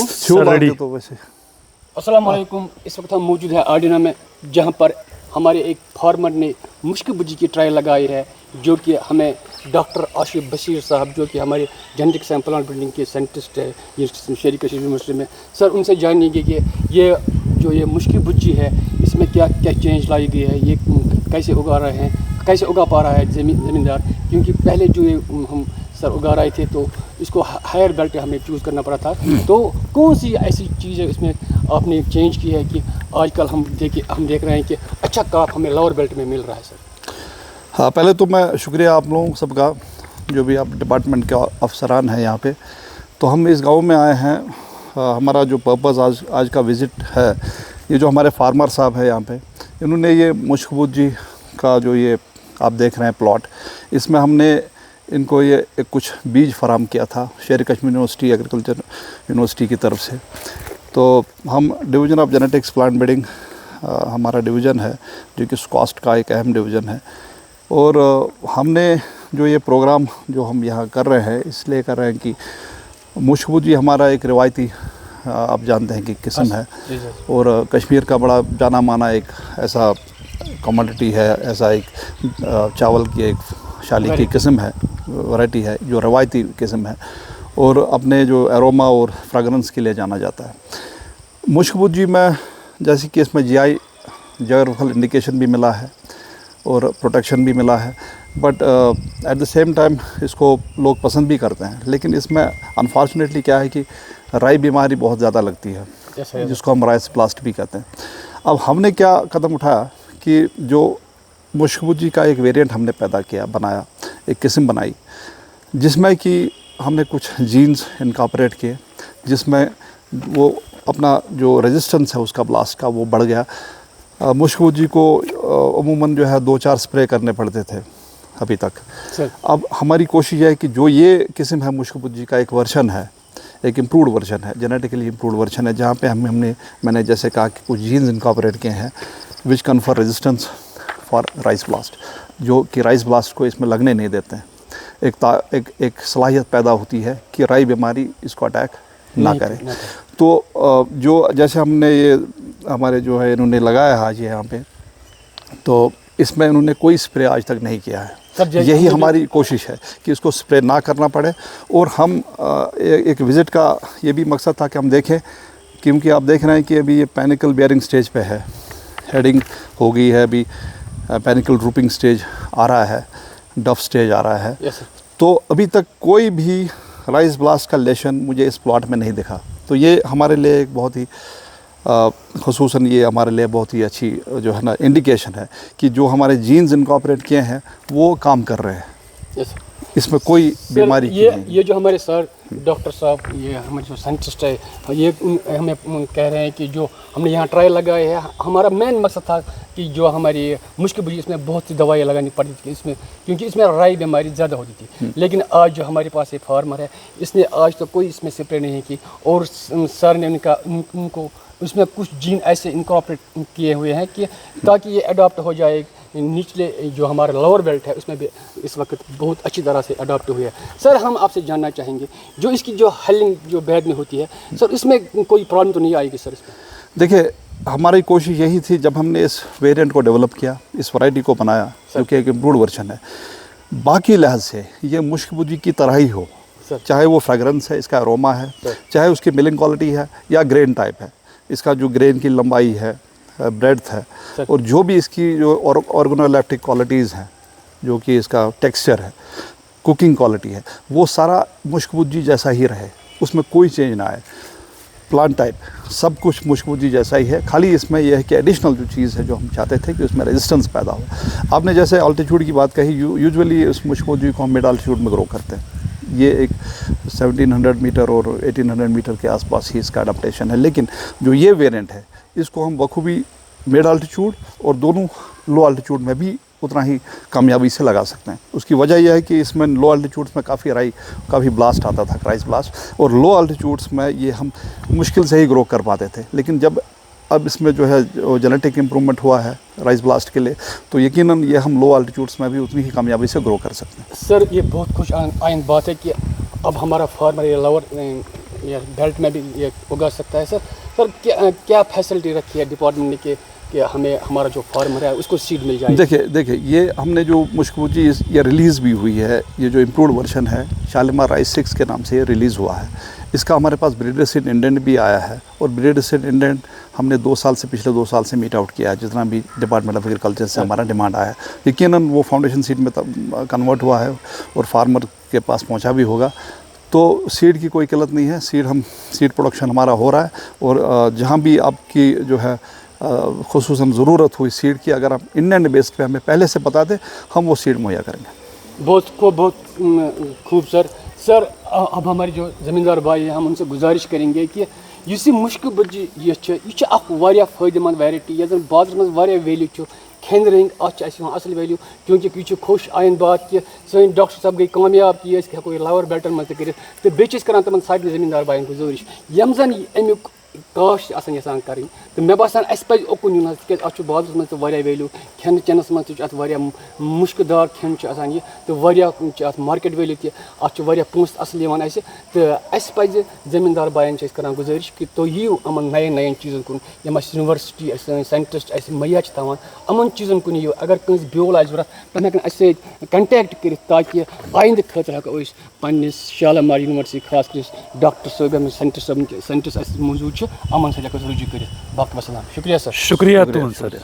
वालेकुम। तो वैसे अस्सलाम वालेकुम। इस वक्त हम मौजूद हैं आर्डिना में, जहां पर हमारे एक फार्मर ने मुश्क बुजी की ट्रायल लगाई है, जो कि हमें डॉक्टर आशिफ बशीर साहब, जो कि हमारे जेनेटिक सैंपल एंड ब्रीडिंग के साइंटिस्ट है शेर कश्मीर यूनिवर्सिटी में, सर उनसे जानेंगे कि ये मुश्क बुजी है, इसमें क्या क्या चेंज लाई गई है, ये कैसे उगा रहे हैं, कैसे उगा पा रहा है ज़मींदार। क्योंकि पहले जो ये हम सर उगा रहे थे तो इसको हायर बेल्ट हमें चूज़ करना पड़ा था। तो कौन सी ऐसी चीज़ है इसमें आपने चेंज की है कि आजकल हम देख रहे हैं कि अच्छा क्रॉप हमें लोअर बेल्ट में मिल रहा है सर? हाँ, पहले तो मैं शुक्रिया आप लोगों सबका, जो भी आप डिपार्टमेंट के अफसरान हैं यहाँ पे। तो हम इस गांव में आए हैं, हमारा जो पर्पज़ आज का विज़िट है, ये जो हमारे फार्मर साहब है यहाँ पे, इन्होंने ये मुश्क बुजी का जो ये आप देख रहे हैं प्लॉट, इसमें हमने इनको ये एक कुछ बीज फराम किया था शेर कश्मीर यूनिवर्सिटी एग्रीकल्चर यूनिवर्सिटी की तरफ से। तो हम division of genetics plant breeding हमारा डिवीज़न है, जो कि स्कॉस्ट का एक अहम डिवीज़न है। और हमने जो ये प्रोग्राम जो हम यहाँ कर रहे हैं, इसलिए कर रहे हैं कि मुश्क बुजी हमारा एक रिवायती आप जानते हैं कि किस्म है, और कश्मीर का बड़ा जाना माना एक ऐसा कमोडिटी है, ऐसा एक चावल की एक शाली की किस्म है, वैरायटी है, जो रवायती किस्म है, और अपने जो एरोमा और फ्रेगरेंस के लिए जाना जाता है। मुश्क बुजी में जैसे कि इसमें जीआई ज्योग्राफिकल इंडिकेशन भी मिला है और प्रोटेक्शन भी मिला है, but at the same time इसको लोग पसंद भी करते हैं। लेकिन इसमें अनफॉर्चुनेटली क्या है कि राई बीमारी बहुत ज़्यादा लगती है, जिसको हम राइस ब्लास्ट भी कहते हैं। अब हमने क्या कदम उठाया कि जो मुश्क बुजी का एक वेरिएंट हमने पैदा किया, बनाया, एक किस्म बनाई, जिसमें कि हमने कुछ जीन्स इनकॉर्पोरेट किए, जिसमें वो अपना जो रेजिस्टेंस है उसका ब्लास्ट का वो बढ़ गया। मुश्क बुजी को अमूमन जो है 2-4 स्प्रे करने पड़ते थे अभी तक। अब हमारी कोशिश है कि जो ये किस्म है मुश्क बुजी का एक वर्जन है, एक इम्प्रूव्ड वर्जन है, जेनेटिकली इम्प्रूव्ड वर्जन है, जहाँ पे मैंने जैसे कहा कि कुछ जीन्स इनकॉर्पोरेट किए हैं which confer resistance for rice blast, जो कि राइस ब्लास्ट को इसमें लगने नहीं देते हैं। एक सलाहियत पैदा होती है कि राई बीमारी इसको अटैक ना करे। तो जो जैसे हमने ये हमारे जो है इन्होंने लगाया है आज यहाँ पे, तो इसमें इन्होंने कोई स्प्रे आज तक नहीं किया है। यही हमारी कोशिश है कि इसको स्प्रे ना करना पड़े। और हम एक विज़िट का ये भी मकसद था कि हम देखें, क्योंकि आप देख रहे हैं कि अभी ये पैनिकल बेयरिंग स्टेज पे है, हेडिंग हो गई है, अभी पैनिकल ड्रूपिंग स्टेज आ रहा है, डफ स्टेज आ रहा है। तो अभी तक कोई भी राइस ब्लास्ट का लेशन मुझे इस प्लॉट में नहीं दिखा। तो ये हमारे लिए एक बहुत ही ख़ुसूसन ये हमारे लिए बहुत ही अच्छी जो है ना इंडिकेशन है कि जो हमारे जीन्स इनकॉर्पोरेट किए हैं वो काम कर रहे हैं। इसमें कोई बीमारी ये जो हमारे सर डॉक्टर साहब, ये हमारे जो साइंटिस्ट है, ये हमें कह रहे हैं कि जो हमने यहाँ ट्रायल लगाए हैं, हमारा मेन मकसद था कि जो हमारी मुश्क बुजी, इसमें बहुत सी दवाइयाँ लगानी पड़ती थी इसमें, क्योंकि इसमें राई बीमारी ज़्यादा होती थी। लेकिन आज जो हमारे पास एक फार्मर है, इसने आज तो कोई इसमें स्प्रे नहीं की, और सर ने उनको उसमें कुछ जीन ऐसे इनकॉर्पोरेट किए हुए हैं कि ताकि ये अडॉप्ट हो जाए निचले जो हमारा लोअर बेल्ट है उसमें भी इस वक्त बहुत अच्छी तरह से अडॉप्ट हुए हैं। सर हम आपसे जानना चाहेंगे, जो इसकी जो हलिंग जो बैड में होती है सर, इसमें कोई प्रॉब्लम तो नहीं आएगी सर इसमें? देखिए, हमारी कोशिश यही थी जब हमने इस वेरिएंट को डेवलप किया, इस वैरायटी को बनाया, क्योंकि एक इम्प्रूव्ड वर्जन है, बाकी लिहाज से ये मुश्क बुजी की तरह ही हो, चाहे वो फ्रेगरेंस है, इसका अरोमा है, चाहे उसकी मिलिंग क्वालिटी है या ग्रेन टाइप है, इसका जो ग्रेन की लंबाई है, ब्रेड्थ है, और जो भी इसकी जो ऑर्गेनोलेप्टिक क्वालिटीज़ हैं, जो कि इसका टेक्सचर है, कुकिंग क्वालिटी है, वो सारा मुश्क बुजी जैसा ही रहे, उसमें कोई चेंज ना आए। प्लांट टाइप सब कुछ मुश्क बुजी जैसा ही है, खाली इसमें यह है कि एडिशनल जो चीज़ है जो हम चाहते थे कि उसमें रेजिस्टेंस पैदा हो। आपने जैसे अल्टीट्यूड की बात कही, यूजुअली उस मुश्क बुजी को हम मिड अल्टीट्यूड में ग्रो करते हैं। ये एक 1700 मीटर और 1800 मीटर के आसपास ही इसका अडप्टेशन है। लेकिन जो ये वेरिएंट है, इसको हम बखूबी मिड अल्टीट्यूड और दोनों लो अल्टीट्यूड में भी उतना ही कामयाबी से लगा सकते हैं। उसकी वजह यह है कि इसमें लो अल्टीट्यूड्स में काफ़ी ब्लास्ट आता था, राइस ब्लास्ट, और लो अल्टीट्यूड्स में ये हम मुश्किल से ही ग्रो कर पाते थे। लेकिन जब अब इसमें जो है जेनेटिक इम्प्रूवमेंट हुआ है राइस ब्लास्ट के लिए, तो यकीनन ये हम लो अल्टीट्यूड्स में भी उतनी ही कामयाबी से ग्रो कर सकते हैं। सर ये बहुत खुश आइंद बात है कि अब हमारा फार्मर ये लोअर या बेल्ट में भी ये उगा सकता है सर। सर क्या फैसिलिटी रखी है डिपार्टमेंट ने कि हमें हमारा जो फार्मर है उसको सीड मिल जाए? देखिए ये हमने जो मुश्क-भुजी ये रिलीज़ भी हुई है, ये जो इम्प्रूव्ड वर्जन है शालीमार राइस 6 के नाम से ये रिलीज़ हुआ है। इसका हमारे पास ब्रीडर सीड इंडेंट भी आया है और ब्रीडर सीड इंडेंट हमने पिछले 2 साल से मीट आउट किया है, जितना भी डिपार्टमेंट ऑफ एग्रीकल्चर से हमारा डिमांड आया है। यकीनन वो फाउंडेशन सीड में कन्वर्ट हुआ है और फार्मर के पास पहुंचा भी होगा। तो सीड की कोई किल्लत नहीं है, सीड प्रोडक्शन हमारा हो रहा है और जहाँ भी आपकी जो है खुसूसन ज़रूरत हुई सीड की, अगर आप इंडियन बेस पे हमें पहले से बता दें, हम वो सीड मुहैया करेंगे। बहुत खूब सर। सर अब हमारे जो ज़मींदार भाई हैं हम उनसे गुजारिश करेंगे कि इस मुश्क बुजी यह फ़ायदेमंद वैरायटी यह बाजार में वैल्यू खेन रंग असल वैल्यू, क्योंकि यह खुश आयन बात कि सन डॉक्टर साहब गई कामयाब कि हेको लावर बेल्टन मज कर तो बेस कर तम सारे ज़मींदार भाई गुजारिश यम जन अमुक काश यसान करें तो मे बासान पज ओकुन यून तक बाजार मज वैल्यू खेन चेनस मज मुश्कदार खेन यह तो मार्केट वैल्यू तह पोस असल तो पज ज़मींदार भाई कर गुजारिश कि तुम यीव अमन नयन चीज़न कुन यम यूनिवर्सिटी साइंटिस्ट मुहैया तवान अमन चीज़न कुन यीव। अगर कंस ब्योल आ जरूरत तम हे कंटेक्ट कर ताकि आइंद खतर हेको पन्निस शालीमार यूनिवर्सिटी खास कर डॉक्टर साहब साइंटिस्ट मौजूद अमन सत रुजू कर। बाकी वसलाम। शुक्रिया सर। शुक्रिया तुम सर।